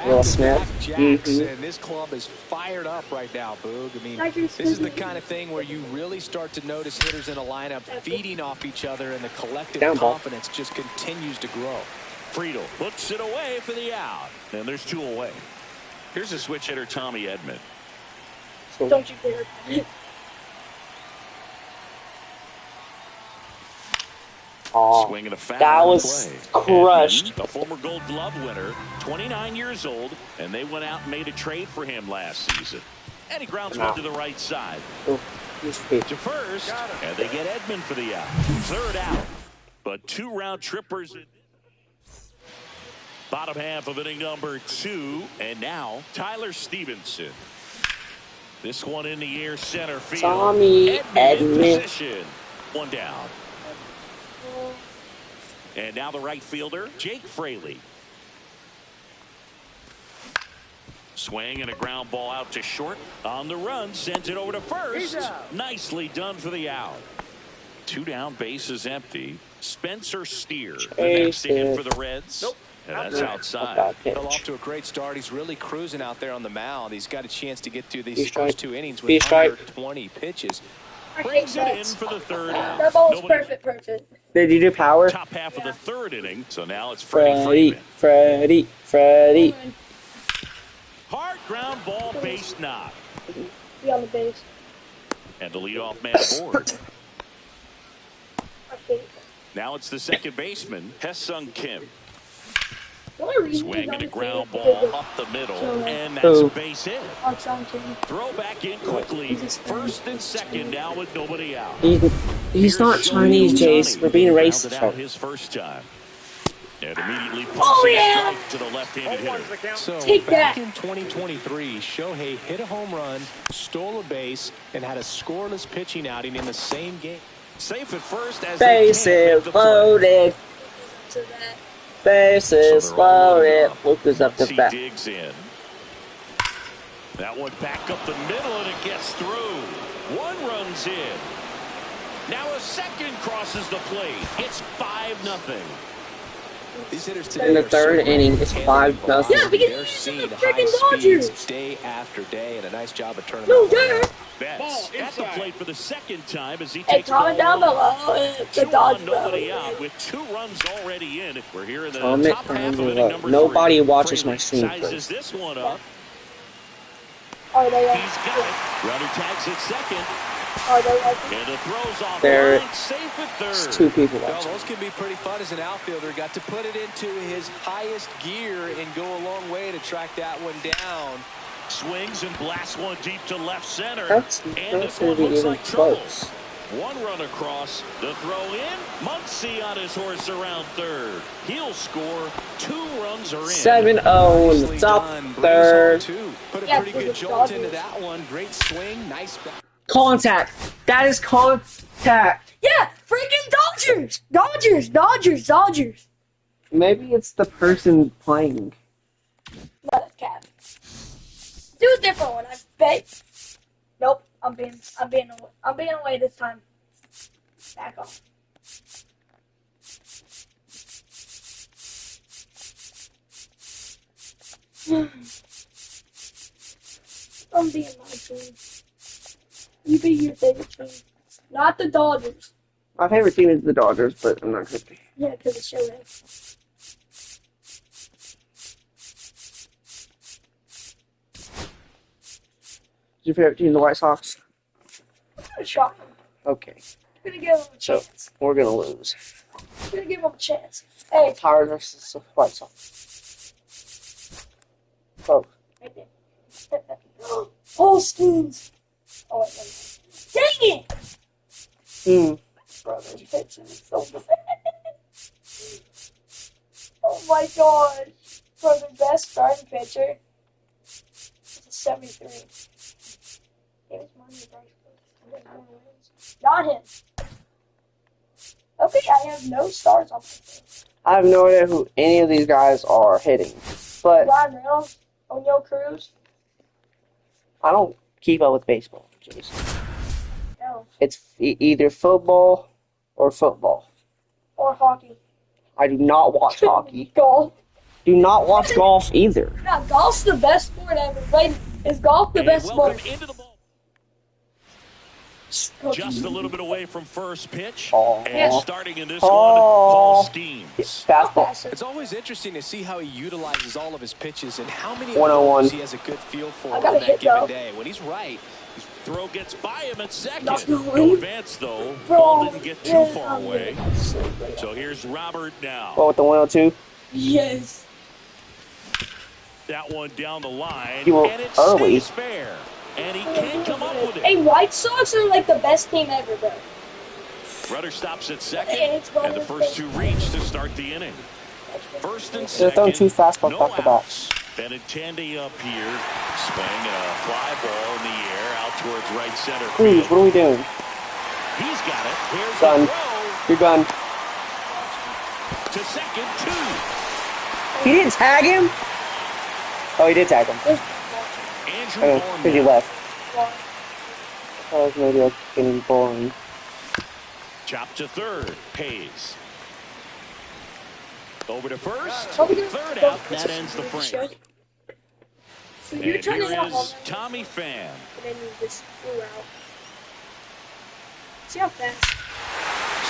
Will Smith. Back-to-back jacks, Mhm. and this club is fired up right now, Boog. I mean, Like you're this is the speaking. kind of thing where you really start to notice hitters in a lineup feeding off each other, and the collective Down ball. confidence just continues to grow. Friedel puts it away for the out. And there's two away. Here's a switch hitter, Tommy Edman. So, Don't you dare. aw, Swinging a foul. that in was play. crushed. Edman, a former Gold Glove winner, 29 years old, and they went out and made a trade for him last season. And he grounds one to the right side. Oh, he's free. To first, and they get Edman for the out. Third out, but two round trippers. Bottom half of inning number 2, and now Tyler Stevenson. This one in the air, center field. Tommy in Edman. position. One down. And now the right fielder, Jake Fraley. Swing and a ground ball out to short. On the run, sends it over to first. Nicely done for the out. Two down, bases empty. Spencer Steer, the next to hit for the Reds. And that's outside. Well, off to a great start. He's really cruising out there on the mound. He's got a chance to get through these He's first strike. 2 innings He's with strike. under 20 pitches. I hate Brings it in that. for the third out. That ball was Nobody- perfect. Did you do power? Top half of the third inning, so now it's Freddie Freeman. Freddie. Hard ground ball, base knock. Be on the base. And the leadoff man aboard. I hate that. Now it's the second baseman, Hesung Kim. The only reason Swing he's and a on ground the ball field up the middle, So, and that's a Who? base hit. on something. Throw back in quickly. First and second now with nobody out. He's not Chinese, Jace. We're being Rounded out racist. his first time. And immediately Oh, pumps a yeah. strike to the left-handed hitter. So Take back that. in 2023, Shohei hit a home run, stole a base, and had a scoreless pitching outing in the same game. Safe at first as they can't Bases make the play. loaded. To that. Bases So they're all loaded loaded. up. Luke is up Once to he bat. digs in. That one back up the middle, and it gets through. One runs in. Now a second crosses the plate. It's 5-0. These hitters In the today are third so great inning, at it's handling 5-0. velocity. Yeah, because They're these are seeing the high freaking speeds Dodgers. day after day, and a nice job of turning No, that one dirt. around. Betts at the plate for the second time as he Hey, takes comment ball down one. below. The 2 on, Dodgers. nobody out with 2 runs already in. We're here in the Comment top half down of inning below. number Nobody 3. watches Fraley my stream sizes first. this one up. Are they like? He's got it. Runner tags at second. Are they like? And the throws off There- the line, safe at There's third. 2 people Well, watching. those can be pretty fun as an outfielder. Got to put it into his highest gear and go a long way to track that one down. Swings and blasts one deep to left center. That's and not this going one to be looks even like trouble. close. One run across. The throw in. Muncy on his horse around third. He'll score. 2 runs are in. 7-0 in the Nicely top done. Brings home third. 2. Put a Yeah, pretty for good the jolt into Dodgers. that one. Great swing. Nice bat. Contact. That is contact. Yeah, freaking Dodgers. Maybe it's the person playing. Let it cap. Do a different one. I bet. Nope. I'm being away this time. Back off. I'm being my team. You be your favorite team. Not the Dodgers. My favorite team is the Dodgers, but I'm not going to be. Yeah, because it's Shohei. Is your favorite team the White Sox? I'm gonna shock him. Okay. I'm gonna give him a chance. We're going to lose. I'm gonna give him a chance. Hey, Pirates versus the White Sox. Oh. right there. Oh, skins. Oh, wait, dang it! Hmm. Bro, this pitcher is so bad. Oh my god. For the best starting pitcher, it's a 73. James Money, not him. Okay, I have no stars on my team. I have no idea who any of these guys are hitting, but Ryan Reynolds, O'Neal Cruz. I don't keep up with baseball. Jason. No. It's either football or football. Or hockey. I do not watch hockey. Golf. Do not watch golf either. Yeah, golf's the best sport ever. Wait, is golf the And best welcome sport? into the ball. Just a little bit away from first pitch. Aw. And starting in this Aw. one, Paul Skeens. Fastball. It's always interesting to see how he utilizes all of his pitches and how many 101. of those he has a good feel for I on gotta that hit, given though. day. When he's right, Throw gets by him at second. Not No going. advance, though. Bro, Ball didn't get too yeah, far I'm away. gonna sleep. So here's Robert now. What with the 102? Yes. That one down the line. You were and it early. stays fair. And he can't come up with it. Hey, White Sox are like the best team ever, bro. Runner stops at second. Hey, it's going And the to first stay. 2 reach to start the inning. First and They're second. throwing 2 fastballs No back to back. outs. Benintendi up here. Swing a fly ball in the air out towards right center Cruz, field. what are we doing? He's got it. Here's Done. the throw You're done. to second, 2. He didn't tag him? Oh, he did tag him. Andrew Oh, Vaughn because he now. left. Oh, maybe I'm getting boring. Chop to third. Hayes. Over to first. Probably gonna Third go out. That ends the frame. So you're And trying to here hit a home is run, Tommy Pham. and then you just threw out. See how fast.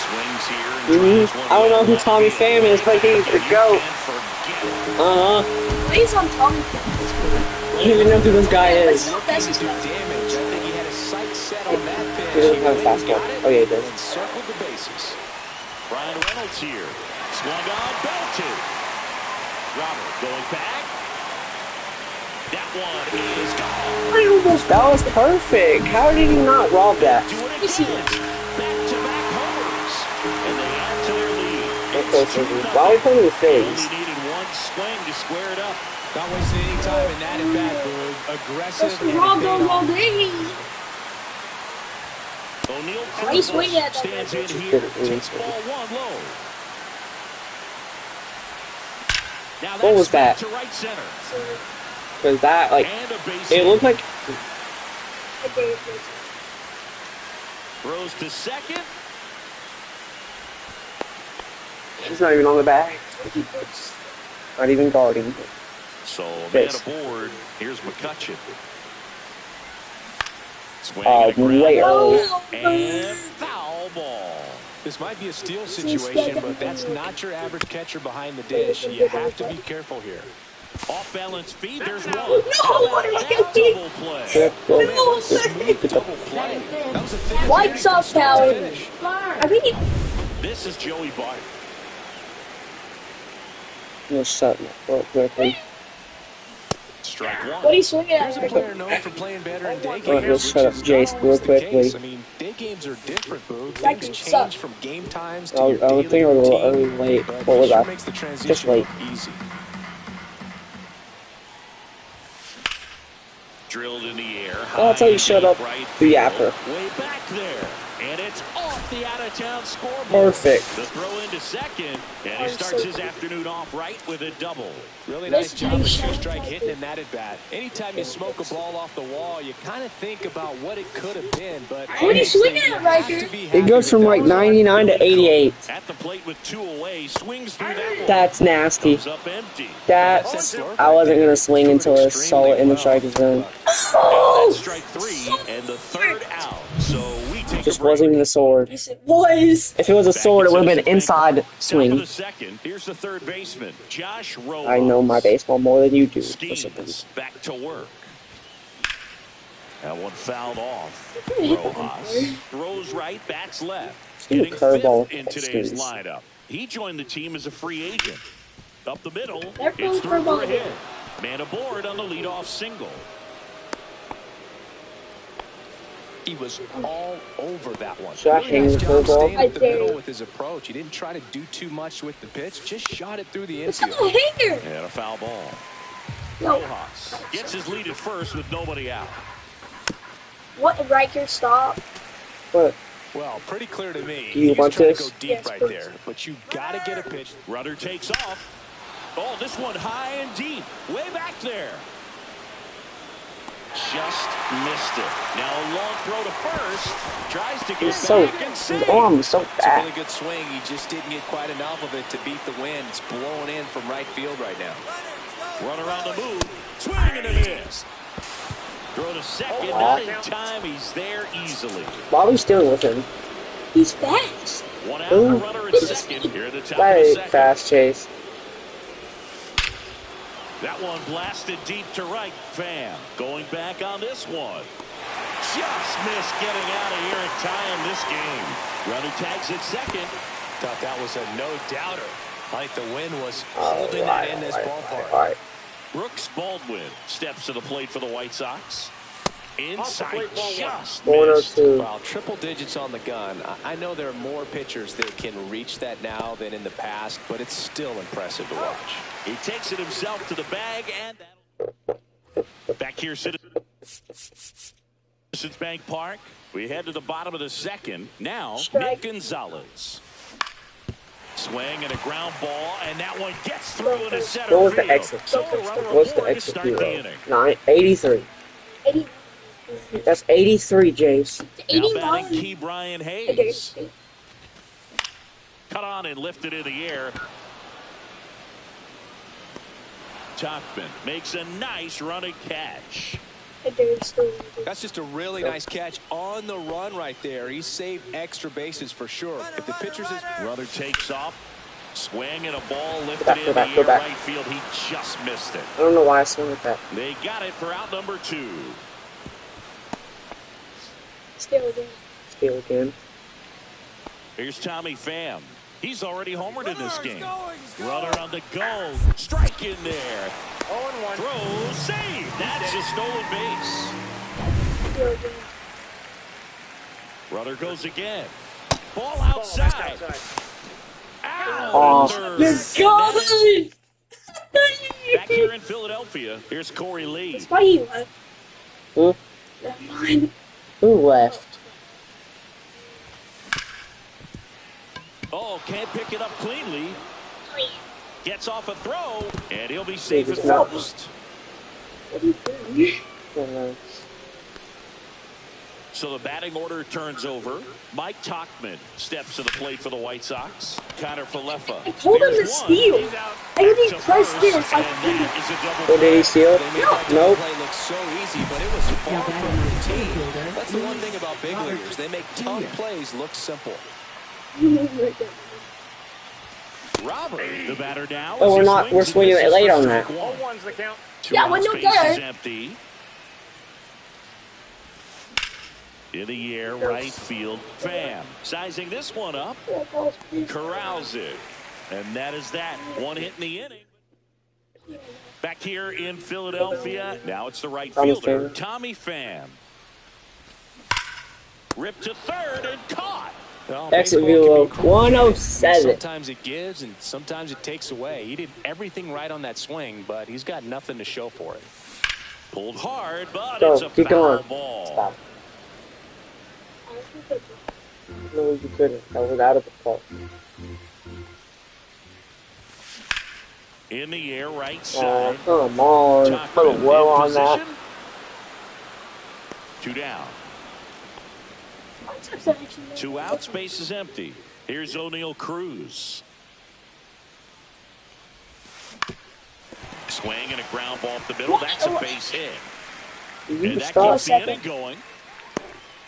Swings here and drives one I don't know who left Tommy field. Pham is, but he's the GOAT. Can't forget it. Plays on Tommy. I don't even know who this guy is. Looking to do damage. I think he had his sights set on that pitch. He doesn't have a fastball. Oh, yeah, he does. And circled the bases. Brian Reynolds here. Swung on, belted. Robert going back. That one is gone. That was perfect. How did he not rob that? Do it again. Back-to-back homers. And they add to their lead. Of course, why are we playing the They Phillies? only needed one swing to square it up. Not wasting any time in that at bat, Boog. Aggressive and Rob it paid all off. day. O'Neal He's swinging at Cruz that stands in right. here. Takes ball one low. Now What was that's back that? to right center. Because that, like, And a base it hit. looked like Throws to second. he's not even on the bag. Not even guarding. So a man Base. aboard. Here's McCutcheon. Swing Oh, and a ground way ball. off. And foul ball. This might be a steal situation, but that's not your average catcher behind the dish. You have to be careful here. Off balance feed. There's one. No, what are we That getting? double play. Smooth double play. That was a thing. White Sox power. I think he, This is Joey Bart. No, shut up quickly. Strike one. what are you swinging at? Here's a player known for playing better in day games. Alright, let's which shut up is Jace not real always the quickly. case. I mean, day games are different, Boog. That Things could change suck. from game times to I your would daily think I was a little routine, early, late. but What was this sure that? makes the transition Just late. look easy. Drilled in the air. Oh, I'll tell you, High shut deep up, right the field. yapper. Way back there. And it's off the out-of-town scoreboard. Perfect. The throw into second. And he starts his afternoon off right with a double. Really nice job of two-strike hitting in that at-bat. Anytime you smoke a ball off the wall, you kind of think about what it could have been, but What are you swinging at, Riker? It goes from like 99 to 88. At the plate with two away. Swings through that one. That's nasty. Comes up empty. That I wasn't gonna swing until I saw it in the strike zone. That's strike three and the third out. So we take Just a break. wasn't even a sword. Yes, it was. If it was a sword, it would have been inside Top of swing. the second. Here's the third baseman, Josh Rojas. I know my baseball more than you do. Skeens back to work. That one fouled off. Rojas throws right, bats left. Seen a Hitting curveball fifth in at today's Skeens. lineup. He joined the team as a free agent. Up the middle, They're it's through curveball for a hit. again. Man aboard on the leadoff single. He was all over that one. Should I Really hang nice the job curveball? staying at the I dare. middle with his approach. He didn't try to do too much with the pitch, just shot it through the It's not infield. a hanger. And a foul ball. No. Rojas gets his lead at first with nobody out. What, Riker, stop. But Well, pretty clear to me. Do you He was want trying this? to go deep Yes, right please. there, but you got to get a pitch. Rudder takes off. Oh, this one high and deep. Way back there. Just missed it. Now a long throw to first. Tries to get he's so back and his save. arm is so It's a really fat. good swing. He just didn't get quite enough of it to beat the wind. It's blowing in from right field right now. Runner on the move. Swing and a miss. Throw to second. Not in time. He's there easily. Why are we stealing with him? He's fast. One out. Ooh. A runner at second. Here at the top of the Hey, second. fast chase. That one blasted deep to right. Pham going back on this one. Just missed getting out of here and tying this game. Runner tags at second. Thought that was a no-doubter. I think the wind was holding that in this ballpark. All right. Brooks Baldwin steps to the plate for the White Sox. Inside just missed. 102. Wow, triple digits on the gun. I know there are more pitchers that can reach that now than in the past, but it's still impressive to watch. He takes it himself to the bag, and that'll... Back here, Citizens Bank Park. We head to the bottom of the second. Now, Strike. Nick Gonzalez. Swing and a ground ball, and that one gets through into center What was the field. exit? So a runner What's the aboard to exit start the zero? inning. 83. 80, That's 83, Jace. Now 89. batting Key Brian Hayes. Cut on and lifted in the air. Topman makes a nice running catch. That's just a really nice catch on the run right there. He saved extra bases for sure. If the pitcher's Runner takes off. Swing and a ball lifted back, in go the back, go air back. right field. He just missed it. I don't know why I swung like that. They got it for out number 2. Steal again. Here's Tommy Pham. He's already homered in this game. Runner on the go. Strike in there. 0-1. Throw, save. That's a stolen base. Runner goes again. Ball outside. Out. Oh. Let's go! Back here in Philadelphia, here's Corey Lee. That's why he left. Who? Never mind. Who left? Oh, can't pick it up cleanly. Gets off a throw, and he'll be safe at Not- first. What are you doing? I don't know. So the batting order turns over. Mike Tauchman steps to the plate for the White Sox. Connor Falefa. I told him to Here's one. steal. He's out I didn't to press first, this. and that is a double What did he play. steal? They made that Nope. play look so easy, but it was far from routine. That's the one thing about big leaguers. They make tough plays look simple. Robert, the batter now. Oh, as we're he not- swings we're and swinging it misses late for on that. strike one. 0-1's the count. Two Yeah, outs, when you're base is there. empty. In the air, right field. Pham sizing this one up. Corrals it. And that is that. One hit in the inning. Back here in Philadelphia. Now it's the right Tommy fielder, Pham. Tommy Pham. Ripped to third and caught. Well, Exit baseball view can be of cruel. 107. Sometimes it gives and sometimes it takes away. He did everything right on that swing, but he's got nothing to show for it. Pulled hard, but Go, it's a keep foul going. ball. Stop. No, you couldn't. That was out of the park. In the air, right Oh, side. come on. Put a Tauchman well in on that. position. 2 down. 2 outs, base is empty. Here's O'Neal Cruz. Swing and a ground ball up the middle. That's a base hit. You And can that stop. keeps the inning going.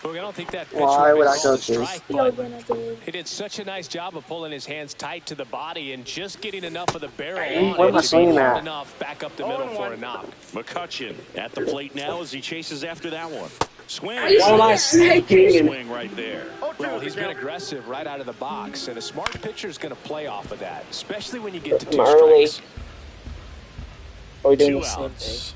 Look, I don't think that pitch Why would I called go a to this? strike, but he did such a nice job of pulling his hands tight to the body and just getting enough of the barrel on Where am I it to be swinging hard at? enough back up the middle for a knock. McCutchen at the plate now as he chases after that one. Swing. Are you Why am I sneaking? Swing right there. Well, he's been aggressive right out of the box, and a smart pitcher is going to play off of that, especially when you get to 2 Early. strikes. Are we doing 2 the same thing? outs.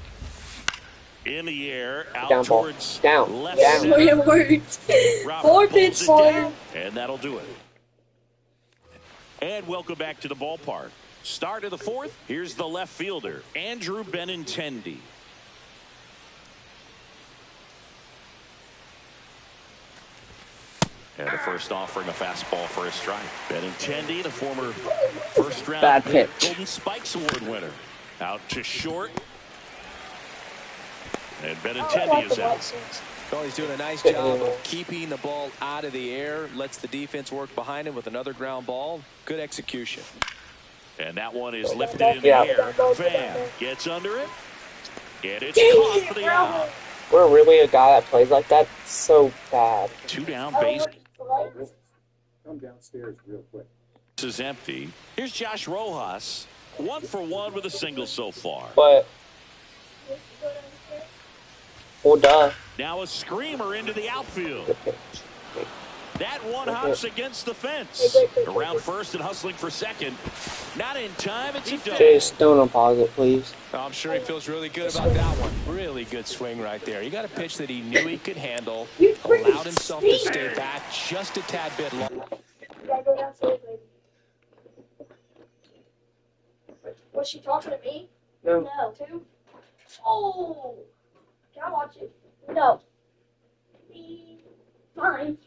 In the air, out Down ball. towards Down. left Down. center. It worked. Robert 4 pulls pitch it for down, him. and that'll do it. And welcome back to the ballpark. Start of the 4th. Here's the left fielder, Andrew Benintendi. And the first offering a fastball for a strike. Benintendi, the former first-round Bad pitch. Golden Spikes Award winner. Out to short. And Benintendi is out. Well, he's doing a nice job of keeping the ball out of the air, lets the defense work behind him with another ground ball. Good execution. And that one is lifted in the Yeah. air. Pham gets under it. And it's caught for the out. We're really a guy that plays like that. So bad. 2 down, base Come downstairs real quick. is empty. Here's Josh Rojas. 1 for 1 with a single so far. But, well, duh. Now a screamer into the outfield. Good pitch. That one hops against the fence. Around first and hustling for second. Not in time. It's a Jay double. Stone on pause it, please. I'm sure he feels really good about that one. Really good swing right there. He got a pitch that he knew he could handle, allowed himself to stay back just a tad bit long. You gotta go downstairs, baby. Was she talking to me? No. No. Too? Oh! Can I watch it? No. Fine.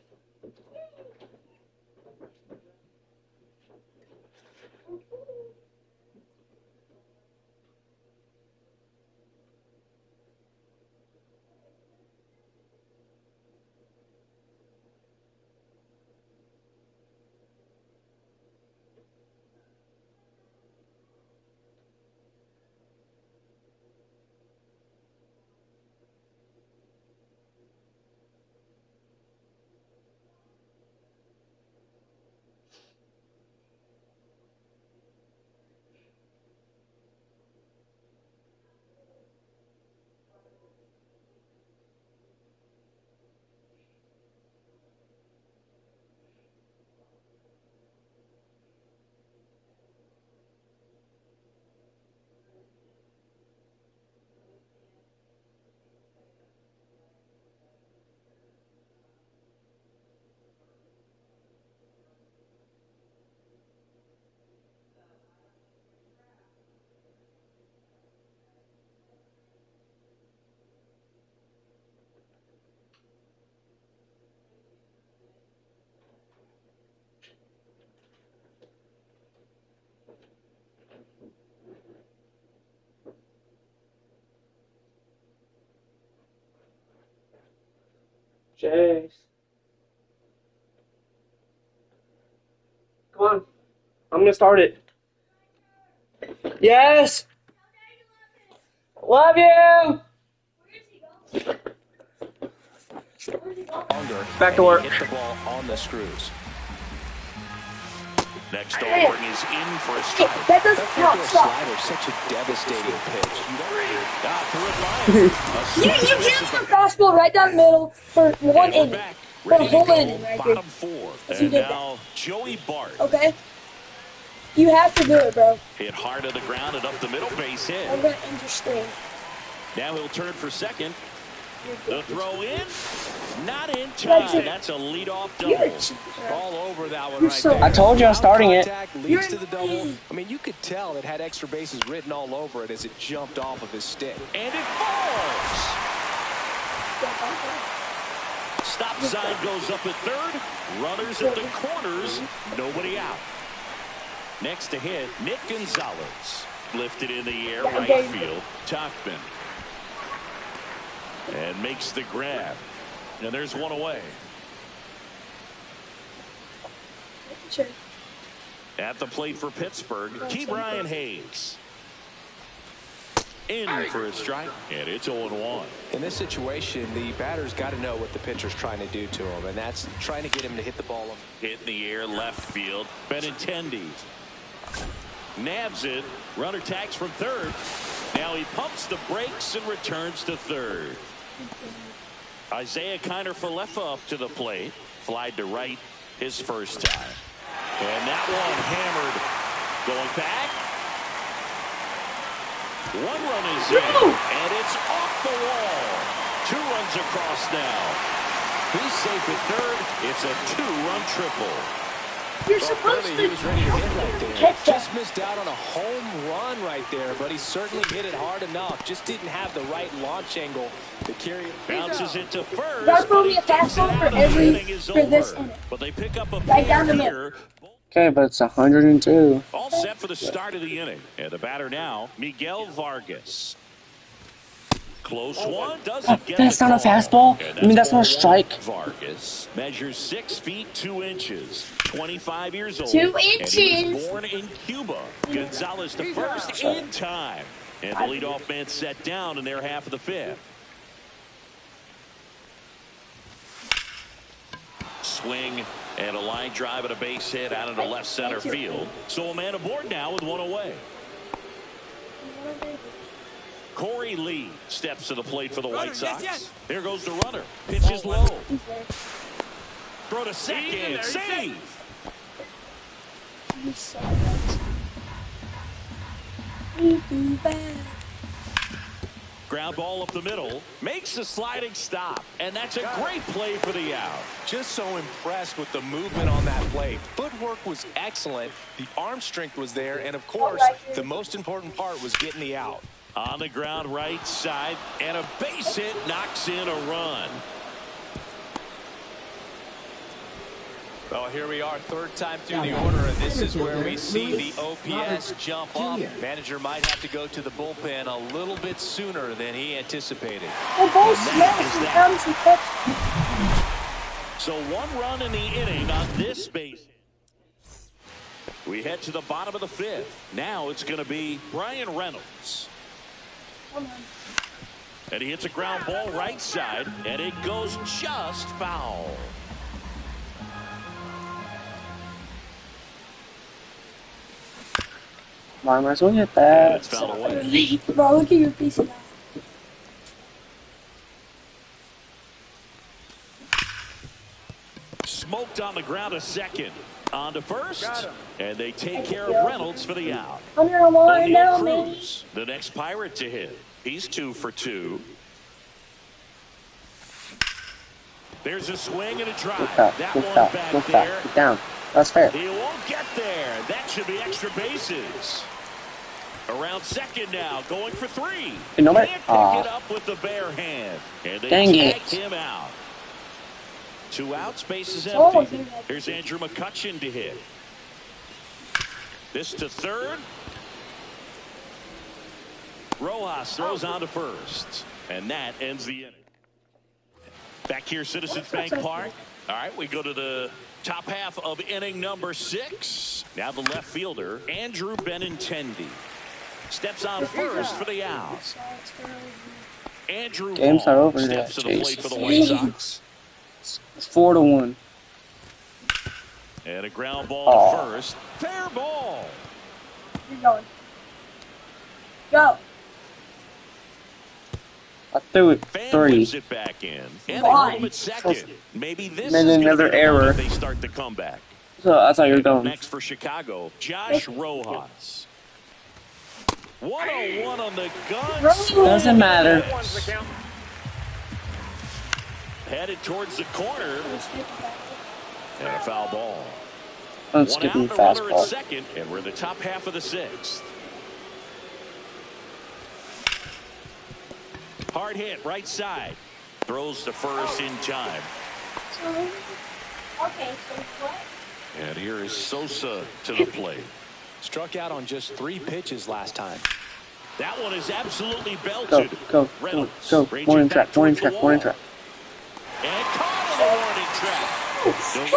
Jace. Come on. I'm gonna start it. Yes! Love you! Longer, Back to and work. he hit the ball on the screws. Next offering is in for a strike. That doesn't That count. four Stop. slider, such a devastating pitch. You hit the fastball right down the middle for one inning. Back, For a ready to whole go, inning right bottom there. four. If you And did now Joey Bart Okay? You have to do it, bro. hit hard to the ground and up the middle, base hit. I'm gonna understand. Now he'll turn for second. The throw in, not in That's time. it. That's a leadoff You're a double. cheat, bro. All over that one You're right so- there. I told you I was starting it. Contact leads You're to the double. mean. I mean, you could tell it had extra bases written all over it as it jumped off of his stick. And it falls. Stop sign goes up at third. Runners at the corners. Nobody out. Next to hit, Nick Gonzalez. Lifted in the air, right field. Tachman. And makes the grab. And there's one away. Sure. At the plate for Pittsburgh, Ke'Bryan Hayes. In for a strike, and it's 0-1. In this situation, the batter's got to know what the pitcher's trying to do to him, and that's trying to get him to hit the ball. Hit in the air, left field. Benintendi nabs it. Runner tags from third. Now he pumps the brakes and returns to third. Isaiah Kiner-Falefa up to the plate. Flied to right his first time. And that one hammered. Going back. One run is in, and it's off the wall. 2 runs across now. He's safe at third. It's a 2-run triple. You're Well, supposed clearly he was ready to hit right there. catch that. Just missed out on a home run right there, but he certainly hit it hard enough. Just didn't have the right launch angle to carry it. Bounces into first. That's but probably he a takes it fastball out for of the every- inning is for this over. inning. But they pick up a Right down the pair middle. here. Okay, but it's 102. All set for the start of the inning. And the batter now, Miguel Vargas. Close one. Doesn't get That's the not a call. fastball? And I mean, that's not a ball strike. one. Vargas measures 6 feet 2 inches, 25 years old. 2 And he was inches. born in Cuba. Gonzalez to first in time. And the leadoff man set down in their half of the 5th. Swing and a line drive and a base hit out into left center field. So a man aboard now with one away. Corey Lee steps to the plate for the White Sox. There goes the runner. Pitch is low. Throw to second. Save. Ground ball up the middle. Makes the sliding stop. And that's a great play for the out. Just so impressed with the movement on that play. Footwork was excellent. The arm strength was there. And, of course, the most important part was getting the out. On the ground right side. And a base hit knocks in a run. Well, here we are, third time through the order, and this is where we see the OPS jump up. Manager might have to go to the bullpen a little bit sooner than he anticipated. Well, both smells and comes and catch. So 1 run in the inning on this base hit. We head to the bottom of the 5th. Now it's going to be Brian Reynolds. And he hits a ground ball right side, and it goes just foul. Might as well hit And that. it's fouled away. Bro, look at your piece of that. Smoked on the ground to second. On to first. And they take care of Reynolds for the out. Under a line O'Neal now, man. Cruz, the next Pirate to hit. He's 2 for 2. There's a swing and a drive. Look up, That look one up, back look there. up, get down. That's fair. He won't get there. That should be extra bases. Around second now, going for 3. Hey, no, Can't man. pick Aw. it up with the bare hand. And they Dang tag it. him out. 2 outs, bases Oh, empty. dude. Here's Andrew McCutchen to hit. This to third. Rojas throws on to first. And that ends the inning. Back here, Citizens Bank Park. All right, we go to the top half of inning number 6. Now the left fielder, Andrew Benintendi, steps on first for the out. Andrew Games are over steps to the there, plate for the White Sox. It's 4-1. And a ground ball to first. Fair ball. You're going. Go. I threw it Fan 3. whips it back in. And they hold him at second. Maybe this Made is another gonna be the error. moment they start the comeback. So I thought you were going. Next for Chicago, Josh Rojas. 101 on the gun. Doesn't matter. Headed towards the corner. And a foul ball. I'm One skipping out, the runner at fastball. second, and we're in the top half of the 6th. Hard hit, right side. Throws to first in time. Okay, so what? And here is Sosa to the plate. Struck out on just 3 pitches last time. That one is absolutely Go, belted. go, go, Reynolds go. ranging Warning back track, warning towards the track, warning wall. track. And caught on the warning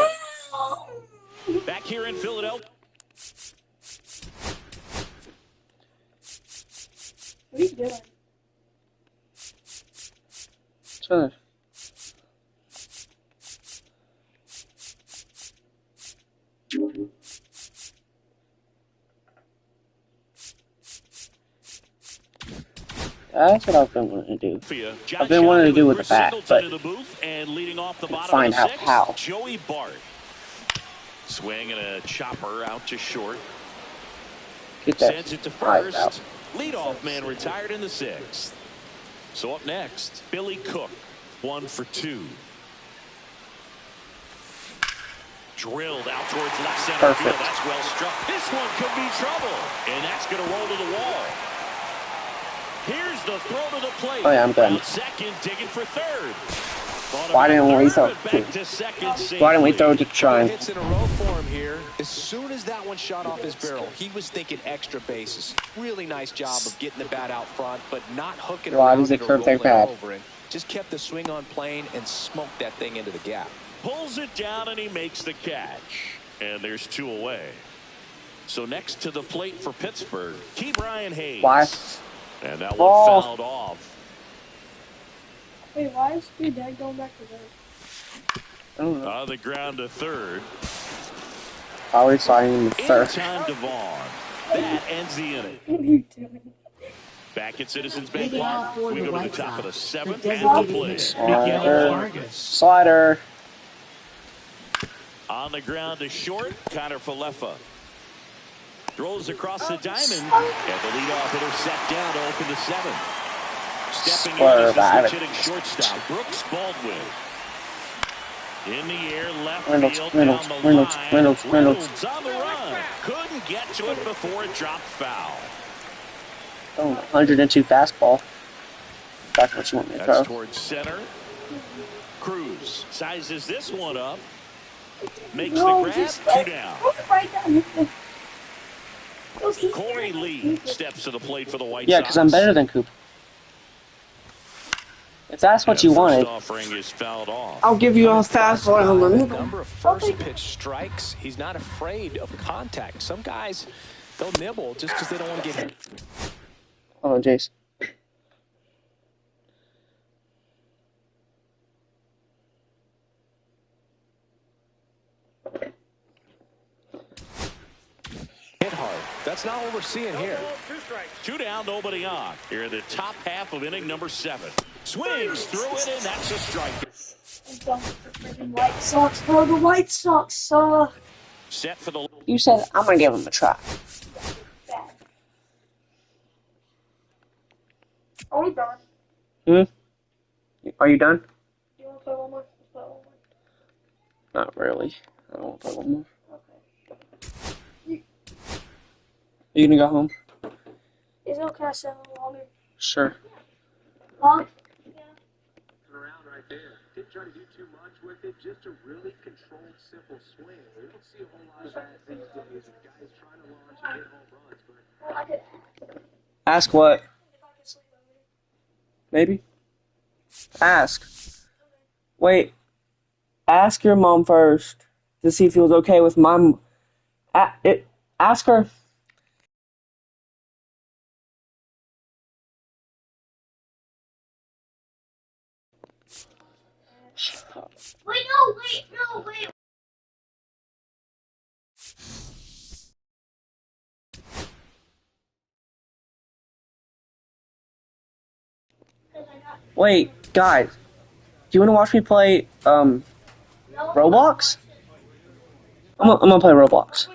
track. Back here in Philadelphia. What are you doing? Sure. That's what I've been wanting to do. I've been wanting to do with the bat, but find out how. Joey Bart. Swing and a chopper out to short. Get that Sends it to eyes out. first. Leadoff man retired in the 6th. So up next, Billy Cook, 1 for 2. Drilled out towards left center Perfect. field. That's well struck. This one could be trouble. And that's going to roll to the wall. Here's the throw to the plate. Oh, yeah, I'm done. Out second, digging for third. Why didn't we throw? Back to second Why didn't we safely. throw to try? Hits in a row for him here. As soon as that one shot off his barrel, he was thinking extra bases. Really nice job of getting the bat out front, but not hooking Why around does it it or curve their rolling bat? over it. Just kept the swing on plane and smoked that thing into the gap. Pulls it down and he makes the catch. And there's 2 away. So next to the plate for Pittsburgh, Ke'Bryan Hayes. Why? And that one Oh. fouled off. Wait, why is your dad going back to work? I don't know. On the ground to third. Always signing the In third. time to Vaughn. That ends the inning. What are you doing? Back at Citizens Bank Park. We go to the top of the 7th The and the designated play. Miguel Slider. Vargas. Slider. On the ground to short, Connor Falefa. Throws across the diamond. And the leadoff hitter set down to open the 7th. Stepping in as the switch hitting shortstop, Brooks Baldwin. In the air, left Reynolds, field, Reynolds, down the Reynolds, line. Reynolds, Reynolds. Reynolds on the run. Couldn't get to it before it dropped foul. Oh, 102 fastball. That's what you want me to That's throw. towards center. Cruz sizes this one up. Makes No, the grab. just 2 down. right down. Corey Lee steps to the plate for the White Yeah, Sox. because I'm better than Coop. If that's what And you first wanted. offering is fouled off. I'll give you a fastball in a The minute. number of first pitch strikes, he's not afraid of contact. Some guys, they'll nibble just because they don't want to get hit. Oh, Jace. Hit hard. That's not what we're seeing here. 2 down, nobody on. Here in the top half of inning number 7. Swings through it, and that's a strike. I'm done with the freaking White Sox, bro. The White Sox suck. Set for the You said I'm gonna give him a try. Bad. Are we done? Are you done? Do you want to play one more? Let's play one more. Not really. I don't want to play one more. Okay. Are you gonna go home? Is it okay I stay a little longer? Sure. Huh? Around right there. Didn't try to do too much with it. Just a really controlled, simple swing. We don't see a whole lot of that these days. Guys trying to launch and hit home runs, but Well, I could Ask what? if I could sleep over. Maybe. Ask. Wait. Ask your mom first to see if he was okay with my. Ask her. Wait, no, wait, no, wait. Wait, guys. Do you want to watch me play Roblox? I'm gonna play Roblox.